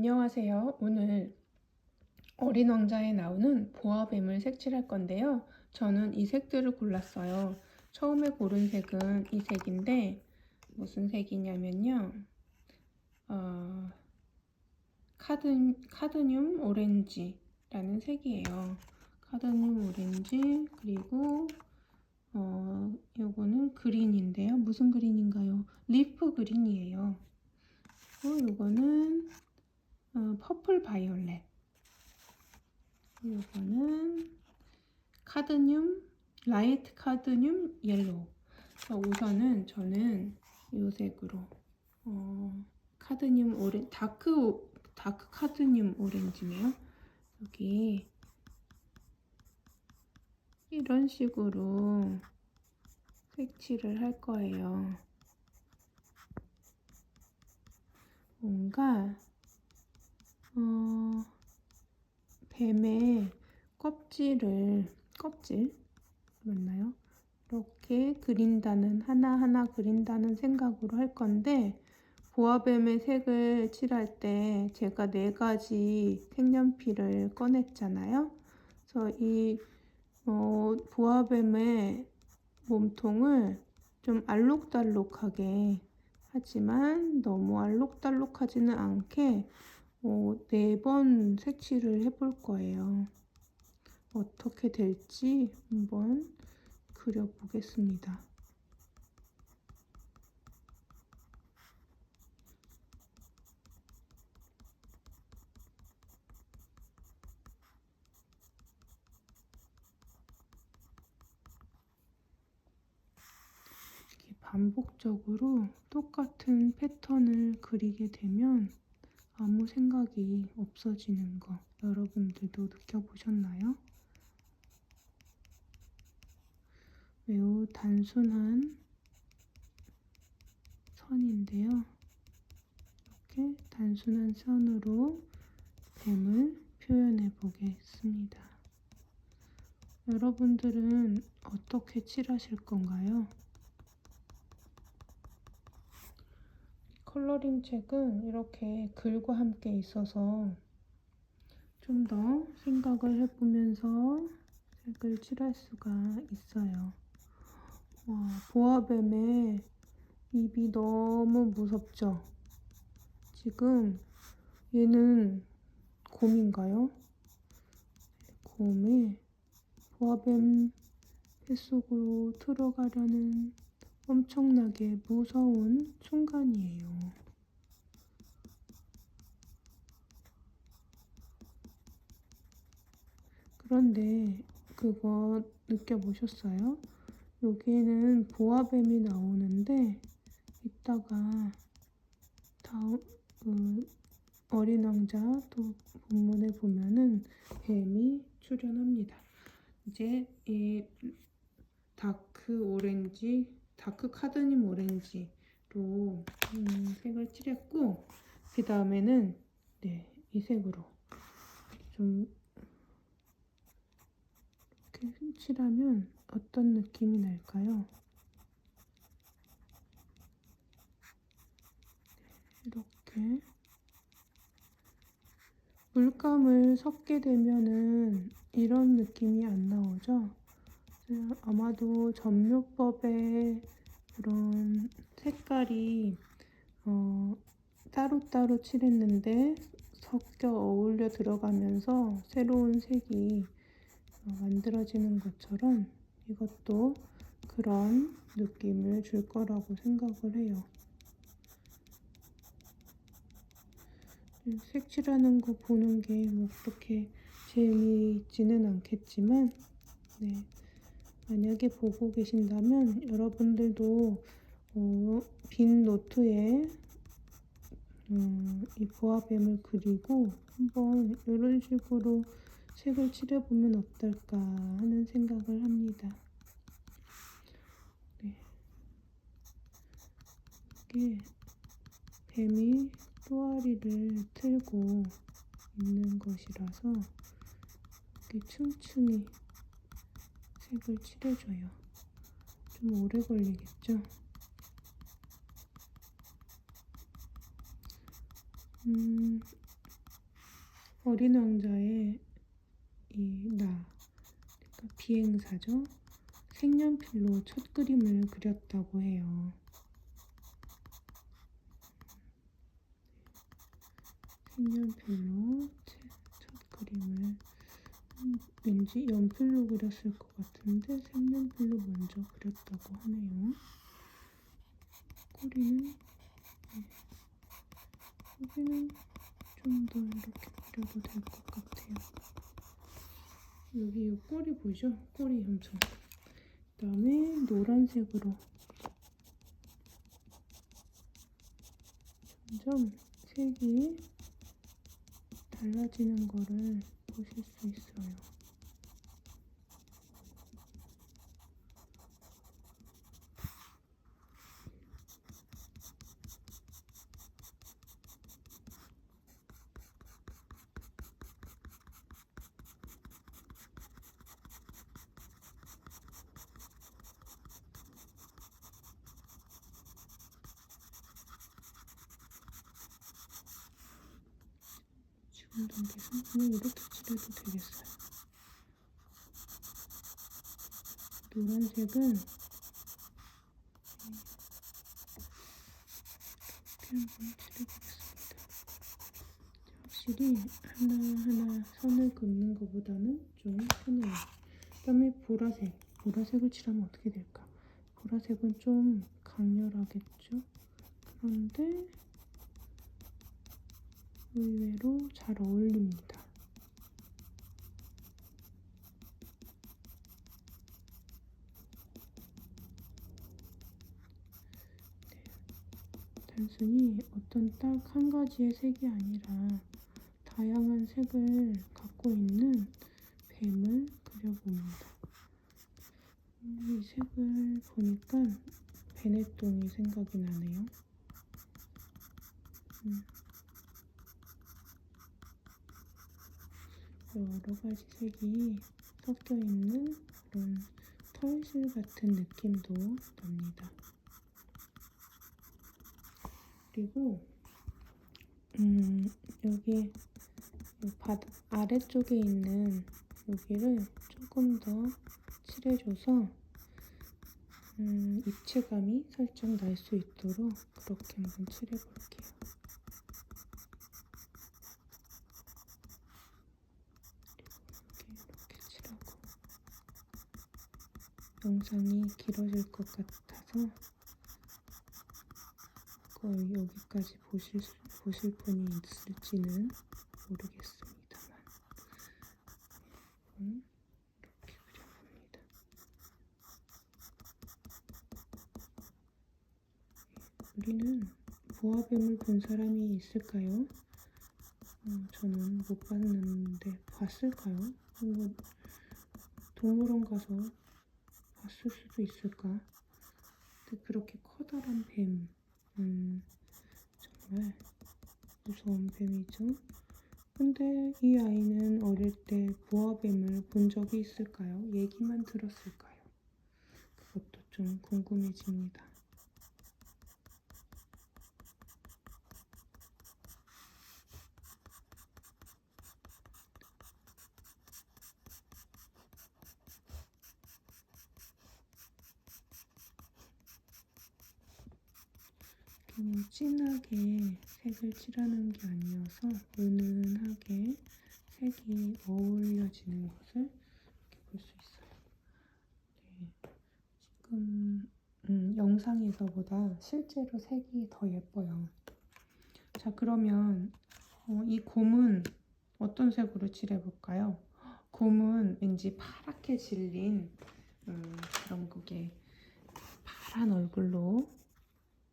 안녕하세요. 오늘 어린 왕자에 나오는 보아뱀을 색칠할 건데요. 저는 이 색들을 골랐어요. 처음에 고른 색은 이 색인데 무슨 색이냐면요. 카드뮴 오렌지라는 색이에요. 카드뮴 오렌지, 그리고 요거는 그린인데요. 무슨 그린인가요? 리프 그린이에요. 그리고 요거는 퍼플 바이올렛. 이거는 카드뮴, 라이트 카드뮴 옐로우. 우선은 저는 이 색으로 카드뮴 다크 카드뮴 오렌지네요. 여기 이런 식으로 색칠을 할 거예요. 뭔가 뱀의 껍질 맞나요? 이렇게 그린다는, 하나하나 그린다는 생각으로 할 건데, 보아뱀의 색을 칠할 때 제가 4가지 색연필을 꺼냈잖아요. 그래서 이 보아뱀의 몸통을 좀 알록달록하게, 하지만 너무 알록달록하지는 않게 4번 색칠을 해볼 거예요. 어떻게 될지 한번 그려보겠습니다. 이렇게 반복적으로 똑같은 패턴을 그리게 되면 아무 생각이 없어지는 거 여러분들도 느껴보셨나요? 매우 단순한 선인데요. 이렇게 단순한 선으로 뱀을 표현해 보겠습니다. 여러분들은 어떻게 칠하실 건가요? 컬러링 책은 이렇게 글과 함께 있어서 좀 더 생각을 해보면서 색을 칠할 수가 있어요. 와, 보아뱀의 입이 너무 무섭죠? 지금 얘는 곰인가요? 곰이 보아뱀 뱃속으로 들어가려는 엄청나게 무서운 순간이에요. 그런데 그거 느껴보셨어요? 여기에는 보아뱀이 나오는데 이따가 어린 왕자 또 본문에 보면은 뱀이 출연합니다. 이제 이 다크 카드뮴 오렌지로 색을 칠했고, 그 다음에는 이 색으로 좀 이렇게 칠하면 어떤 느낌이 날까요? 이렇게 물감을 섞게 되면은 이런 느낌이 안 나오죠? 아마도 전묘법의 그런 색깔이 따로따로 칠했는데 섞여 어울려 들어가면서 새로운 색이 만들어지는 것처럼 이것도 그런 느낌을 줄 거라고 생각을 해요. 색칠하는 거 보는 게 뭐 그렇게 재미있지는 않겠지만, 만약에 보고 계신다면 여러분들도 빈 노트에 이 보아뱀을 그리고 한번 이런 식으로 색을 칠해보면 어떨까 하는 생각을 합니다. 이게 뱀이 또아리를 틀고 있는 것이라서 이렇게 층층이 색을 칠해줘요. 좀 오래 걸리겠죠? 어린 왕자의 그러니까 비행사죠. 색연필로 첫 그림을 그렸다고 해요. 색연필로 첫 그림을 왠지 연필로 그렸을 것 같은데 색연필로 먼저 그렸다고 하네요. 꼬리는 좀 더 이렇게 그려도 될 것 같아요. 여기 이 꼬리 보이죠? 꼬리 엄청. 그 다음에 노란색으로 점점 색이 달라지는 거를 보실 수 있어요. 지금 단계에서 그냥 이렇게 칠해도 되겠어요. 노란색은 이렇게 한번 칠해보겠습니다. 확실히 하나하나 선을 긋는 것보다는 좀 편해요. 그 다음에 보라색을 칠하면 어떻게 될까? 보라색은 좀 강렬하겠죠? 그런데 의외로 잘 어울립니다. 단순히 어떤 딱 한 가지의 색이 아니라 다양한 색을 갖고 있는 뱀을 그려봅니다. 이 색을 보니까 베네똥이 생각이 나네요. 여러 가지 색이 섞여 있는 그런 털실 같은 느낌도 납니다. 그리고 여기 바닥 아래쪽에 있는 여기를 조금 더 칠해줘서 입체감이 살짝 날 수 있도록 그렇게 한번 칠해볼게요. 이렇게 칠하고 영상이 길어질 것 같아서 거의 여기까지 보실 분이 있을지는 모르겠습니다만 이렇게 그려봅니다. 우리는 보아뱀을 본 사람이 있을까요? 저는 못 봤는데 봤을까요? 동물원 가서 봤을 수도 있을까? 근데 그렇게 커다란 뱀 정말 무서운 뱀이죠. 근데 이 아이는 어릴 때 보아뱀을 본 적이 있을까요? 얘기만 들었을까요? 그것도 좀 궁금해집니다. 너무 진하게 색을 칠하는 게 아니어서 은은하게 색이 어울려지는 것을 이렇게 볼 수 있어요. 네, 지금 영상에서보다 실제로 색이 더 예뻐요. 자, 그러면 이 곰은 어떤 색으로 칠해볼까요? 곰은 왠지 파랗게 질린 그런 그게 파란 얼굴로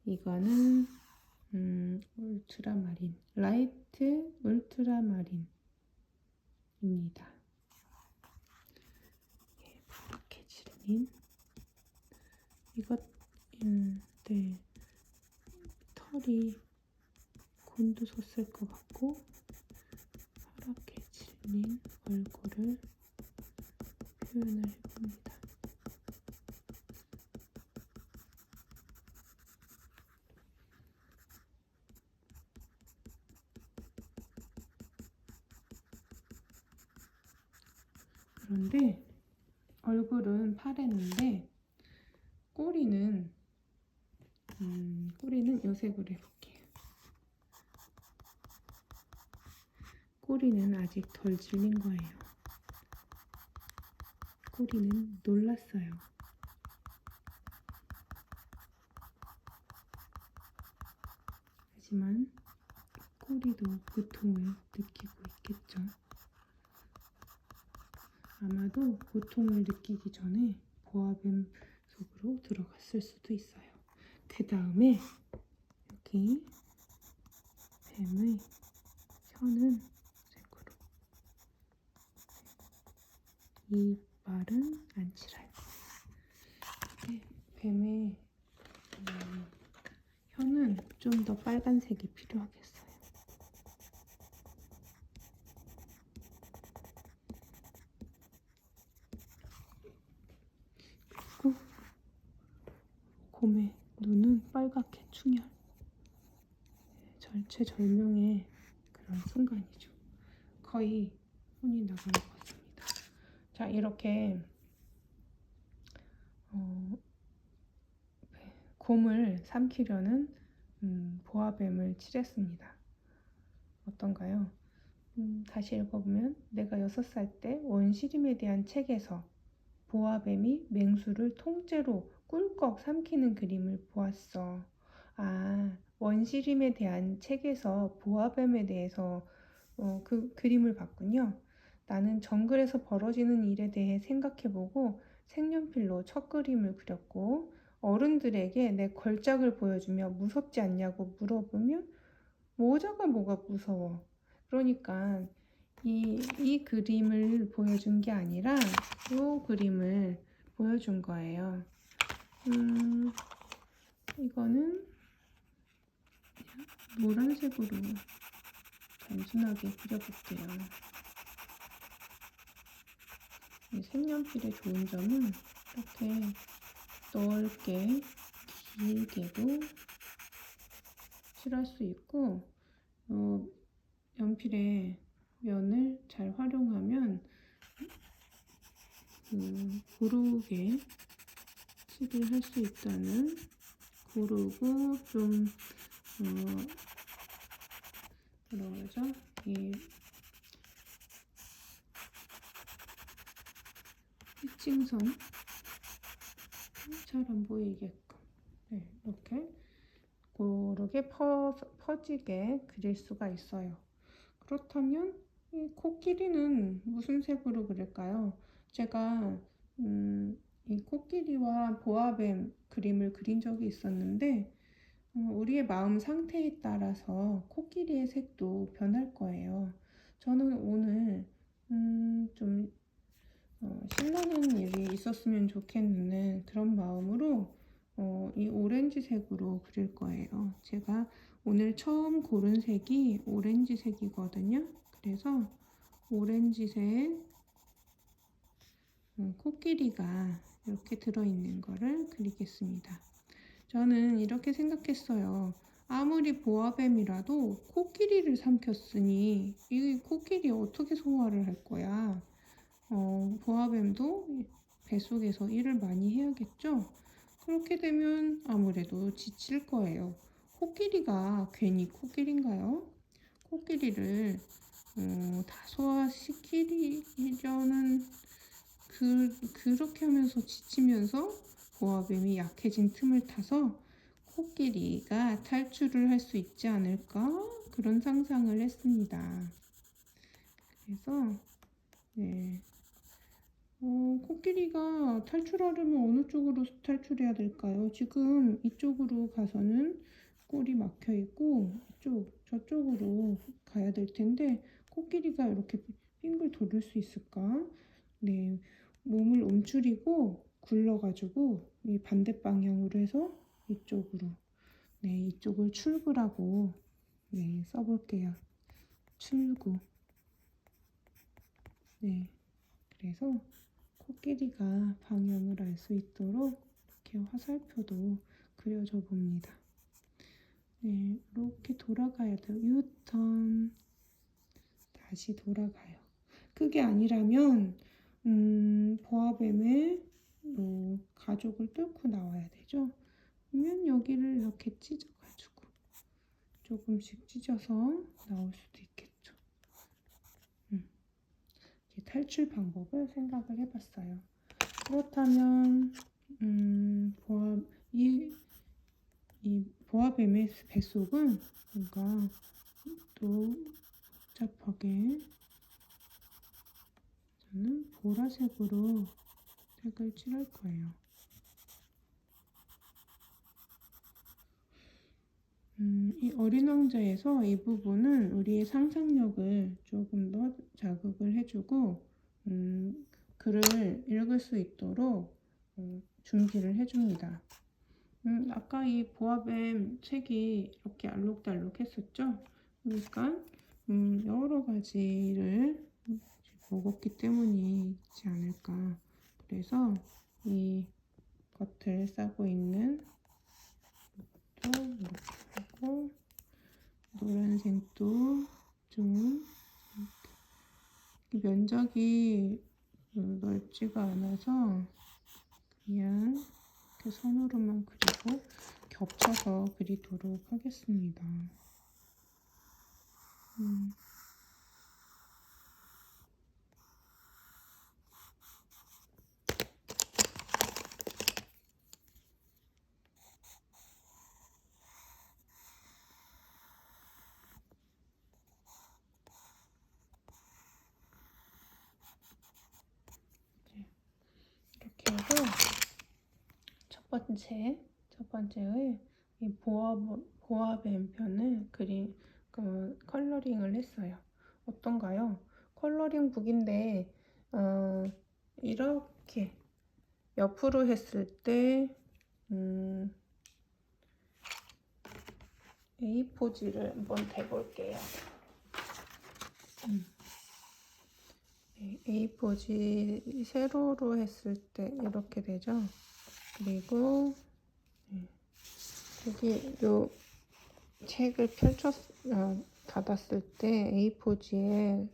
이거는 울트라마린, 라이트 울트라마린입니다. 예, 파랗게 질린 이것, 네, 털이 곤두섰을 것 같고 파랗게 질린 얼굴을 표현을 해봅니다. 그런데 얼굴은 파랬는데 꼬리는 요 색으로 해볼게요. 꼬리는 아직 덜 질린 거예요. 꼬리는 놀랐어요. 하지만 꼬리도 고통을 느끼고 있겠죠. 아마도 고통을 느끼기 전에 보아뱀 속으로 들어갔을 수도 있어요. 그 다음에 여기 뱀의 혀는 색으로, 이빨은 안 칠할 거예요. 뱀의 혀는 좀 더 빨간색이 필요하겠어요. 그리고 곰의 눈은 빨갛게 충혈. 절체절명의 그런 순간이죠. 거의 혼이 나간 것 같습니다. 자, 이렇게 곰을 삼키려는 보아뱀을 칠했습니다. 어떤가요? 다시 읽어보면, 내가 6살 때 원시림에 대한 책에서 보아뱀이 맹수를 통째로 꿀꺽 삼키는 그림을 보았어. 아, 원시림에 대한 책에서 보아뱀에 대해서 그 그림을 봤군요. 나는 정글에서 벌어지는 일에 대해 생각해보고 색연필로 첫 그림을 그렸고, 어른들에게 내 걸작을 보여주며 무섭지 않냐고 물어보면 모자가 뭐가 무서워. 그러니까 이 그림을 보여준 게 아니라 이 그림을 보여준 거예요. 이거는 그냥 노란색으로 단순하게 그려볼게요. 이 색연필의 좋은 점은 이렇게 넓게 길게도 칠할 수 있고, 연필의 면을 잘 활용하면 고르게 칠을 할 수 있다는, 고르고 좀 뭐라 그러죠? 이 일직선 잘 안 보이게끔, 네, 이렇게 고르게 퍼지게 그릴 수가 있어요. 그렇다면 이 코끼리는 무슨 색으로 그릴까요? 제가 이 코끼리와 보아뱀 그림을 그린 적이 있었는데, 우리의 마음 상태에 따라서 코끼리의 색도 변할 거예요. 저는 오늘 좀 신나는 일이 있었으면 좋겠는 그런 마음으로 이 오렌지색으로 그릴 거예요. 제가 오늘 처음 고른 색이 오렌지색이거든요. 그래서 오렌지색 코끼리가 이렇게 들어있는 거를 그리겠습니다. 저는 이렇게 생각했어요. 아무리 보아뱀이라도 코끼리를 삼켰으니 이 코끼리 어떻게 소화를 할 거야? 보아뱀도 뱃속에서 일을 많이 해야겠죠? 그렇게 되면 아무래도 지칠 거예요. 코끼리가 괜히 코끼리인가요? 코끼리를 다 소화시키려는 그렇게 하면서 지치면서 보아뱀이 약해진 틈을 타서 코끼리가 탈출을 할 수 있지 않을까? 그런 상상을 했습니다. 그래서 네. 코끼리가 탈출하려면 어느 쪽으로 탈출해야 될까요? 지금 이쪽으로 가서는 꼴이 막혀 있고 저쪽으로 가야 될 텐데 코끼리가 이렇게 빙글 돌을 수 있을까? 네, 몸을 움츠리고 굴러가지고 이 반대 방향으로 해서 이쪽으로, 네, 이쪽을 출구라고 네, 써볼게요. 출구. 네, 그래서 코끼리가 방향을 알 수 있도록 이렇게 화살표도 그려줘 봅니다. 네, 이렇게 돌아가야 돼요. 유턴. 다시 돌아가요. 그게 아니라면 보아뱀의 가족을 뚫고 나와야 되죠. 그러면 여기를 이렇게 찢어가지고 조금씩 찢어서 나올 수도 있겠죠. 이렇게 탈출 방법을 생각을 해봤어요. 그렇다면 이 보아뱀의 뱃속은 뭔가 또 복잡하게 저는 보라색으로 색을 칠할 거예요. 이 어린 왕자에서 이 부분은 우리의 상상력을 조금 더 자극을 해주고 글을 읽을 수 있도록 준비를 해줍니다. 아까 이 보아뱀 책이 이렇게 알록달록 했었죠? 그러니까 여러 가지를 먹었기 때문이지 않을까. 그래서 이 겉을 싸고 있는 것도 이렇게 하고 노란색도 좀 면적이 넓지가 않아서 그냥 이렇게 선으로만 그리고 겹쳐서 그리도록 하겠습니다. 이렇게 해서 첫 번째의 이 보아뱀 편을 컬러링을 했어요. 어떤가요? 컬러링 북인데 이렇게 옆으로 했을 때 A4지를 한번 대볼게요. A4지 세로로 했을 때 이렇게 되죠. 그리고 여기 요 책을 닫았을 때 A4지에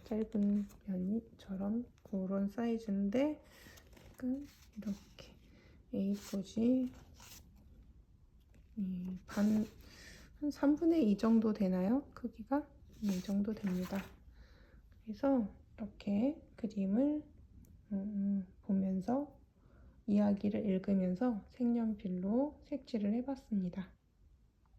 짧은 면이처럼 그런 사이즈인데 이렇게 A4지 한 3분의 2 정도 되나요? 크기가? 이 정도 됩니다. 그래서 이렇게 그림을 보면서 이야기를 읽으면서 색연필로 색칠을 해봤습니다.